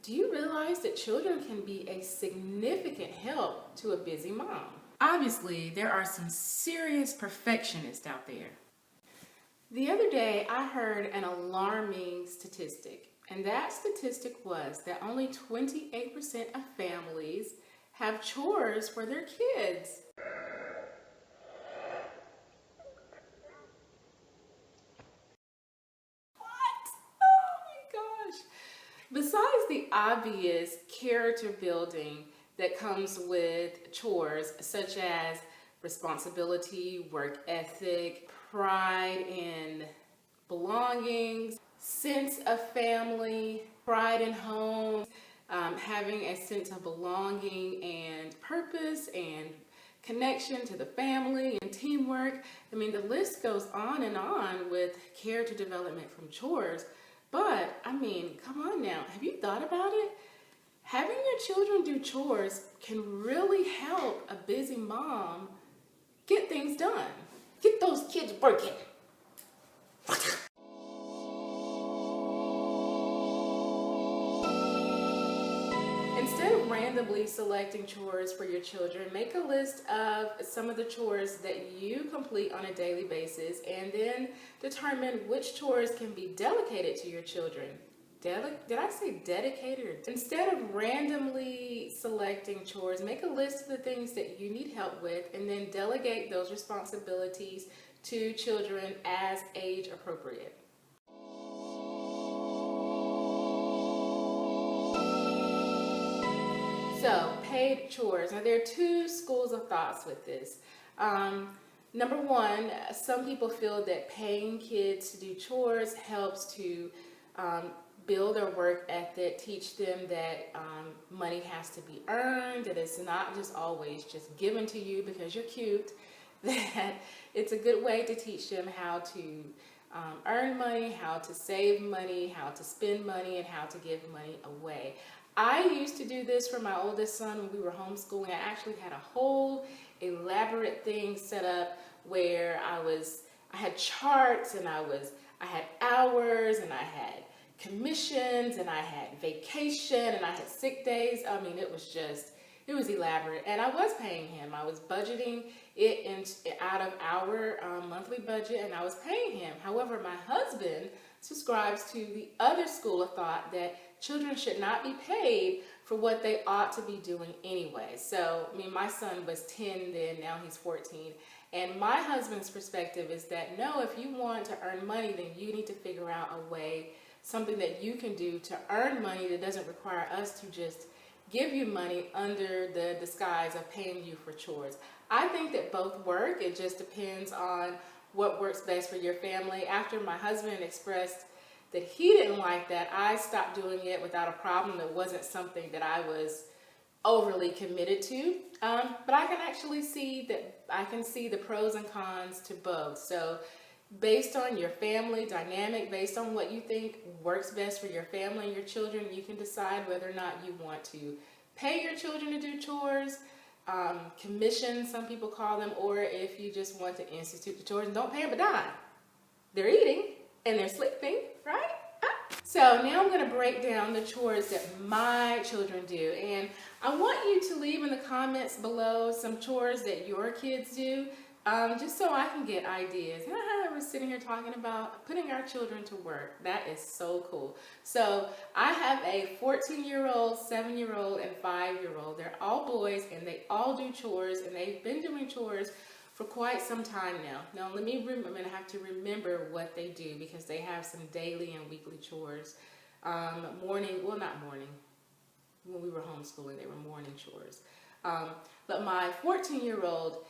Do you realize that children can be a significant help to a busy mom? Obviously, there are some serious perfectionists out there. The other day, I heard an alarming statistic, and that statistic was that only 28% of families have chores for their kids. Besides the obvious character building that comes with chores, such as responsibility, work ethic, pride in belongings, sense of family, pride in home, having a sense of belonging and purpose and connection to the family and teamwork. I mean, the list goes on with character development from chores. But, I mean, come on now, have you thought about it? Having your children do chores can really help a busy mom get things done. Get those kids working. Instead of randomly selecting chores for your children, make a list of some of the chores that you complete on a daily basis and then determine which chores can be delegated to your children. Did I say dedicated? Instead of randomly selecting chores, make a list of the things that you need help with and then delegate those responsibilities to children as age appropriate. So, paid chores. Now, there are two schools of thoughts with this. Number one, some people feel that paying kids to do chores helps to build their work ethic, teach them that money has to be earned, that it's not just always just given to you because you're cute, that it's a good way to teach them how to earn money, how to save money, how to spend money, and how to give money away. I used to do this for my oldest son when we were homeschooling. I actually had a whole elaborate thing set up where I had charts and I had hours and I had commissions and I had vacation and I had sick days. I mean, it was elaborate, and I was paying him. I was budgeting it out of our monthly budget, and I was paying him. However, my husband subscribes to the other school of thought that children should not be paid for what they ought to be doing anyway. So, I mean, my son was 10 then, now he's 14. And my husband's perspective is that, no, if you want to earn money, then you need to figure out a way, something that you can do to earn money that doesn't require us to just give you money under the disguise of paying you for chores. I think that both work. It just depends on what works best for your family. After my husband expressed that he didn't like that, I stopped doing it without a problem. It wasn't something that I was overly committed to, but I can actually see the pros and cons to both. So based on your family dynamic, based on what you think works best for your family and your children, you can decide whether or not you want to pay your children to do chores, commission, some people call them, or if you just want to institute the chores and don't pay them a dime. They're eating and they're sleeping, right? So now I'm going to break down the chores that my children do, and I want you to leave in the comments below some chores that your kids do, just so I can get ideas. We're sitting here talking about putting our children to work. That is so cool. So I have a 14-year-old, 7-year-old, and 5-year-old. They're all boys, and they all do chores, and they've been doing chores for quite some time now. Now, I'm going to have to remember what they do because they have some daily and weekly chores. Not morning. When we were homeschooling, they were morning chores. But my 14-year-old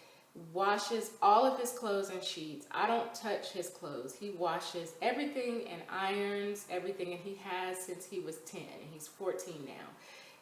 washes all of his clothes in sheets. I don't touch his clothes. He washes everything and irons everything, and he has since he was 10, and he's 14 now.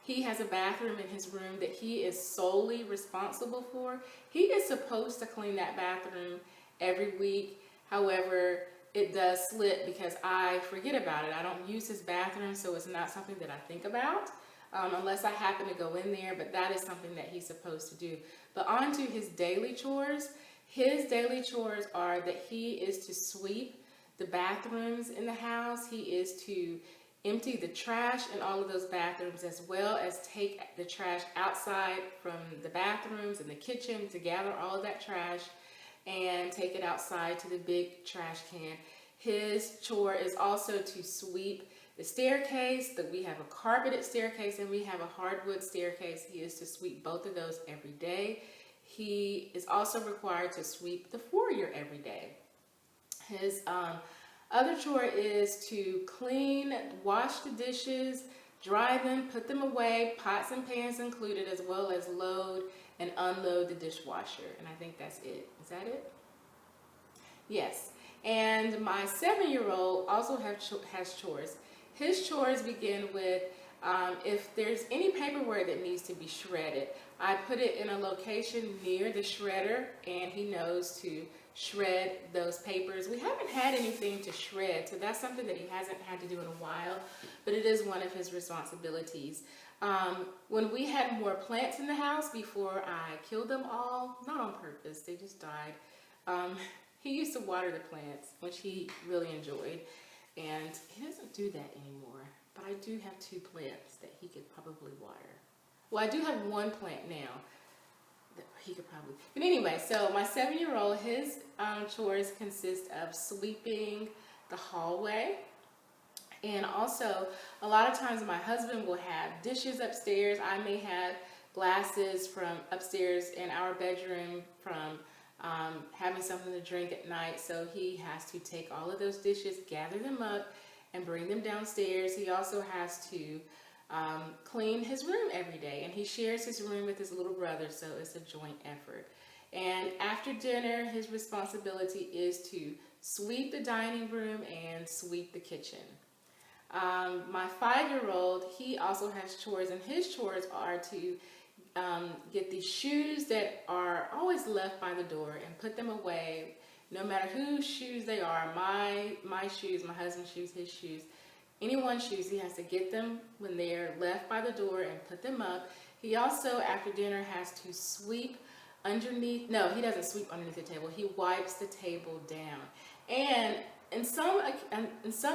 He has a bathroom in his room that he is solely responsible for. He is supposed to clean that bathroom every week. However, it does slip because I forget about it. I don't use his bathroom, so it's not something that I think about unless I happen to go in there, but that is something that he's supposed to do. But on to his daily chores. His daily chores are that he is to sweep the bathrooms in the house. He is to empty the trash in all of those bathrooms, as well as take the trash outside from the bathrooms and the kitchen to gather all of that trash and take it outside to the big trash can. His chore is also to sweep the staircase. That we have a carpeted staircase and we have a hardwood staircase. He is to sweep both of those every day. He is also required to sweep the foyer every day. His other chore is to clean, wash the dishes, dry them, put them away, pots and pans included, as well as load and unload the dishwasher. And I think that's it. Is that it? Yes. And my 7-year-old also has chores. His chores begin with if there's any paperwork that needs to be shredded, I put it in a location near the shredder, and he knows to shred those papers. We haven't had anything to shred, so that's something that he hasn't had to do in a while, but it is one of his responsibilities. When we had more plants in the house before I killed them all, not on purpose, they just died. He used to water the plants, which he really enjoyed, and he doesn't do that anymore. But I do have 2 plants that he could probably water. Well, I do have 1 plant now that he could probably. But anyway, so my 7-year-old, his chores consist of sweeping the hallway. And also, a lot of times my husband will have dishes upstairs. I may have glasses from upstairs in our bedroom from having something to drink at night. So he has to take all of those dishes, gather them up, and bring them downstairs. He also has to clean his room every day, and he shares his room with his little brother, so it's a joint effort. And after dinner, his responsibility is to sweep the dining room and sweep the kitchen. My 5-year-old, he also has chores, and his chores are to get the shoes that are always left by the door and put them away. No matter whose shoes they are, my shoes, my husband's shoes, his shoes, anyone's shoes, he has to get them when they're left by the door and put them up. He also, after dinner, has to sweep underneath. No, he doesn't sweep underneath the table. He wipes the table down. And in some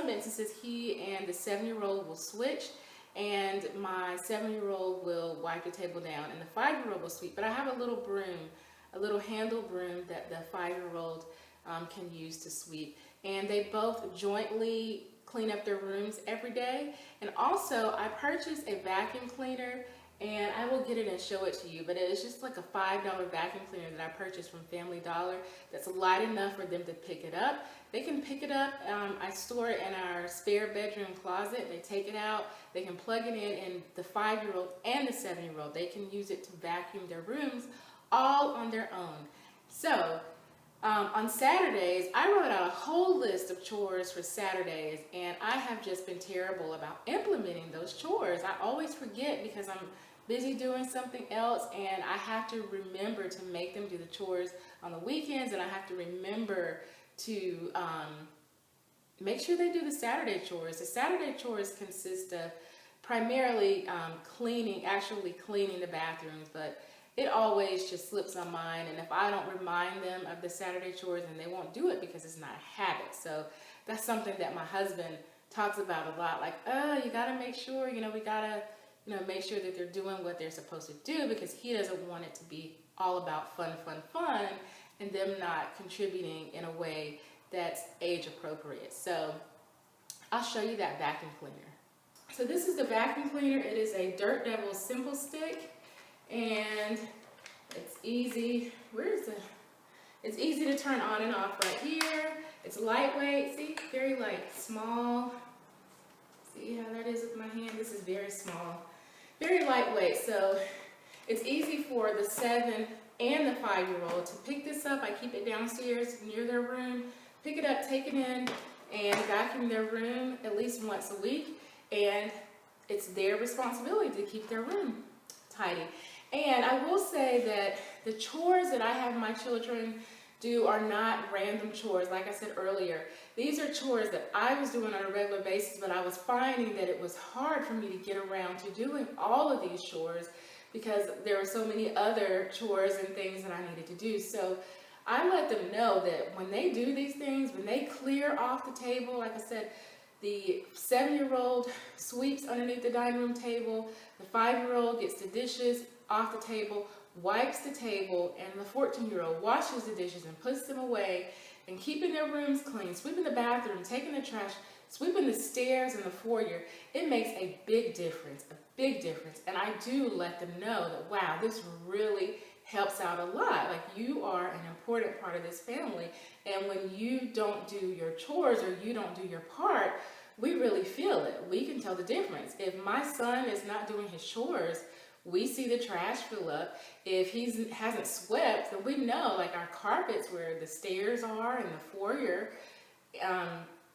instances, he and the 7-year-old will switch, and my 7-year-old will wipe the table down, and the 5-year-old will sweep. But I have a little broom, a little handle broom that the 5-year-old can use to sweep. And they both jointly clean up their rooms every day. And also, I purchased a vacuum cleaner, and I will get it and show it to you, but it's just like a $5 vacuum cleaner that I purchased from Family Dollar that's light enough for them to pick it up. They can pick it up. I store it in our spare bedroom closet. They take it out, they can plug it in, and the 5-year-old and the 7-year-old, they can use it to vacuum their rooms all on their own. So on Saturdays, I wrote out a whole list of chores for Saturdays, and I have just been terrible about implementing those chores. I always forget because I'm busy doing something else, and I have to remember to make them do the chores on the weekends, and I have to remember to make sure they do the Saturday chores. The Saturday chores consist of primarily actually cleaning the bathrooms, but it always just slips on mine, and if I don't remind them of the Saturday chores, then they won't do it because it's not a habit. So that's something that my husband talks about a lot, like, you gotta make sure, we gotta, make sure that they're doing what they're supposed to do, because he doesn't want it to be all about fun, and them not contributing in a way that's age appropriate. So I'll show you that vacuum cleaner. So this is the vacuum cleaner. It is a Dirt Devil Simple Stick. And it's easy. It's easy to turn on and off right here. It's lightweight. See, very light, small. See how that is with my hand? This is very small, very lightweight. So it's easy for the 7 and the 5-year-old to pick this up. I keep it downstairs near their room. Pick it up, take it in, and vacuum their room at least once a week. And it's their responsibility to keep their room tidy. And I will say that the chores that I have my children do are not random chores. Like I said earlier, these are chores that I was doing on a regular basis, but I was finding that it was hard for me to get around to doing all of these chores because there were so many other chores and things that I needed to do. So I let them know that when they do these things, when they clear off the table, like I said, The 7-year-old sweeps underneath the dining room table, the 5-year-old gets the dishes off the table, wipes the table, and the 14-year-old washes the dishes and puts them away, and keeping their rooms clean, sweeping the bathroom, taking the trash, sweeping the stairs and the foyer. It makes a big difference, And I do let them know that, wow, this really helps out a lot. Like, you are an important part of this family, and when you don't do your chores or you don't do your part, we really feel it. We can tell the difference. If my son is not doing his chores, we see the trash fill up. If he hasn't swept, then we know, like, our carpets where the stairs are and the foyer,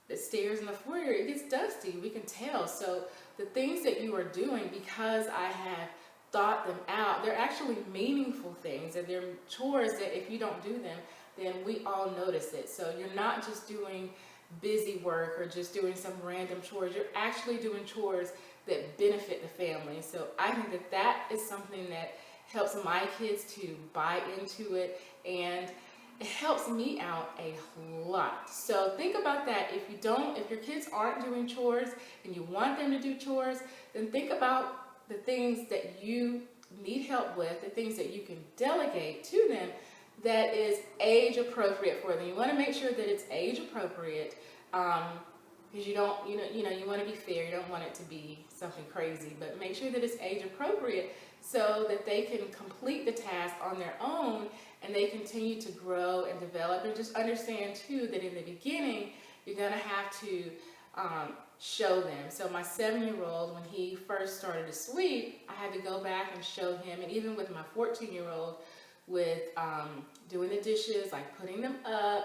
it gets dusty. We can tell. So the things that you are doing, because I have thought them out, they're actually meaningful things, and they're chores that if you don't do them, then we all notice it. So you're not just doing busy work or just doing some random chores. You're actually doing chores that benefit the family. So I think that that is something that helps my kids to buy into it, and it helps me out a lot. So think about that. If your kids aren't doing chores and you want them to do chores, then think about the things that you need help with, the things that you can delegate to them that is age appropriate for them. You want to make sure that it's age appropriate, because you want to be fair. You don't want it to be something crazy, but make sure that it's age appropriate so that they can complete the task on their own and they continue to grow and develop. And just understand too that in the beginning you're going to have to show them. So my 7-year-old, when he first started to sweep, I had to go back and show him, and even with my 14-year-old, with doing the dishes, like putting them up,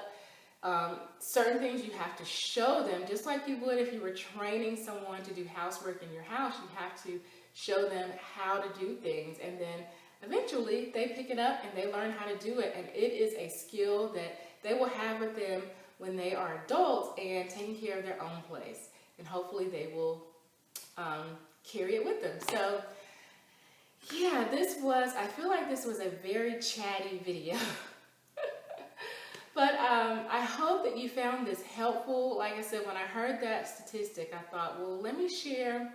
certain things you have to show them, just like you would if you were training someone to do housework in your house. You have to show them how to do things, and then eventually they pick it up and they learn how to do it, and it is a skill that they will have with them when they are adults and taking care of their own place, and hopefully they will carry it with them. So yeah, I feel like this was a very chatty video. But I hope that you found this helpful. Like I said, when I heard that statistic, I thought, well, let me share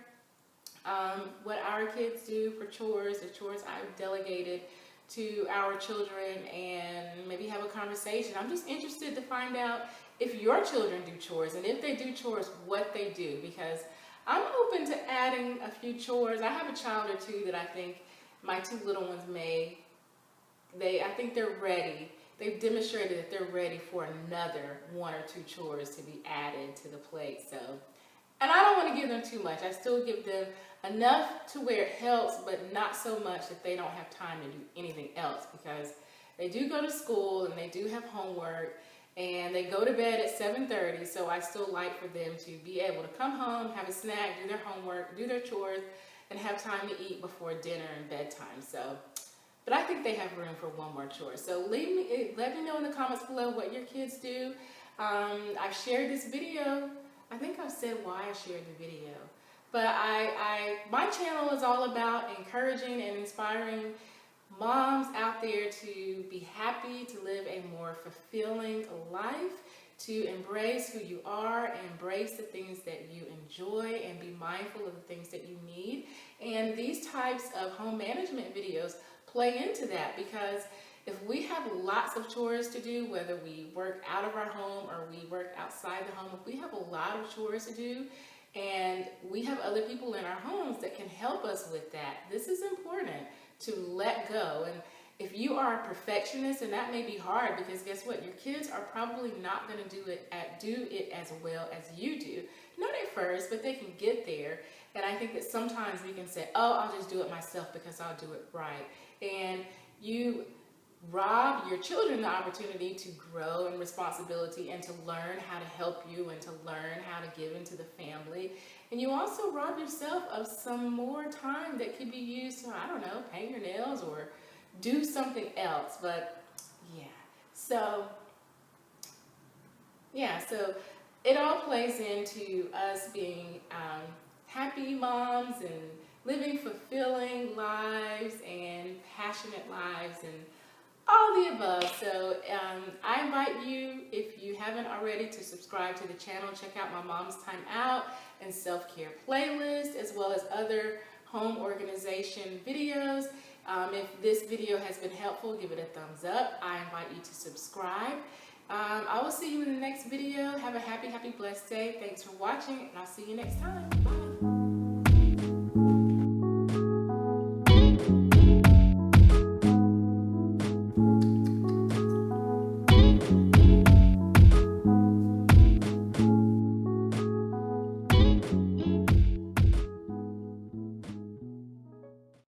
what our kids do for chores, the chores I've delegated to our children, and maybe have a conversation. I'm just interested to find out if your children do chores, and if they do chores, what they do, because I'm open to adding a few chores. I have a child or two that I think my 2 little ones I think they're ready. They've demonstrated that they're ready for another 1 or 2 chores to be added to the plate. So, and I don't want to give them too much. I still give them enough to where it helps, but not so much that they don't have time to do anything else, because they do go to school and they do have homework, and they go to bed at 7:30. So I still like for them to be able to come home, have a snack, do their homework, do their chores, and have time to eat before dinner and bedtime. So, but I think they have room for 1 more chore. So let me know in the comments below what your kids do. I've shared this video. I think I've said why I shared the video. But my channel is all about encouraging and inspiring moms out there to be happy, to live a more fulfilling life, to embrace who you are, embrace the things that you enjoy, and be mindful of the things that you need. And these types of home management videos play into that, because if we have lots of chores to do, whether we work out of our home or we work outside the home, if we have a lot of chores to do, and we have other people in our homes that can help us with that, this is important to let go. And if you are a perfectionist, and that may be hard, because guess what? Your kids are probably not going to do it as well as you do. Not at first, but they can get there. And I think that sometimes we can say, oh, I'll just do it myself because I'll do it right. And you rob your children the opportunity to grow in responsibility and to learn how to help you and to learn how to give into the family. And you also rob yourself of some more time that could be used to, I don't know, paint your nails or do something else. But so it all plays into us being happy moms and living fulfilling lives and passionate lives, and All the above. So I invite you, if you haven't already, to subscribe to the channel. Check out my Mom's Time Out and self-care playlist, as well as other home organization videos. If this video has been helpful, give it a thumbs up. I invite you to subscribe. I will see you in the next video. Have a happy, blessed day. Thanks for watching, and I'll see you next time. Bye.